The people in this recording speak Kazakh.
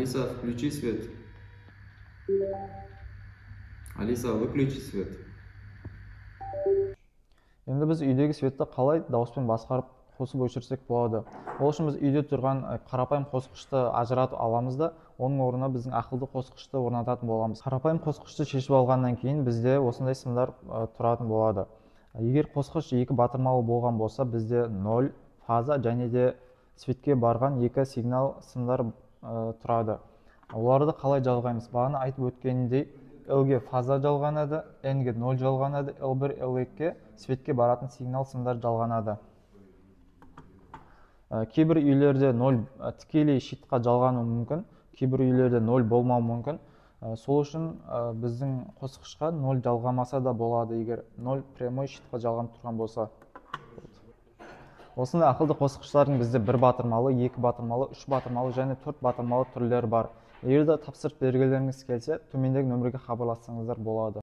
Алиса, включи свет. Алиса, выключи свет. Енді біз үйдегі светті қалай дауыспен басқарып қосып өшірсек болады? Ол үшін біз үйде тұрған қарапайым қосқышты ажыратып аламыз да, оның орнына біздің ақылды қосқышты орнататын боламыз. Қарапайым қосқышты шешіп алғаннан кейін бізде осындай сымдар тұратын болады. Егер қосқыш екі батырмалы болған болса, бізде 0 фаза және де светке барған екі сигнал сымдар тұрады. Оларды қалай жалғаймыз? Бағана айтып өткеніндей, L-ге фаза жалғанады, N-ге 0 жалғанады, L1, L2-ге светке баратын сигнал сымдар жалғанады. Кейбір үйлерде 0 тікелей щитқа жалғануы мүмкін, кейбір үйлерде 0 болмауы мүмкін. Сол үшін біздің қосқышқа 0 жалғамаса да болады, егер 0 прямой щитқа жалғанып тұрған болса. Осындай ақылды қосқыштардың бізде 1 батырмалы, 2 батырмалы, 3 батырмалы және 4 батырмалы түрлері бар. Егер де тапсырып бергілеріңіз келсе, төмендегі нөмірге хабарлассаңыздар болады.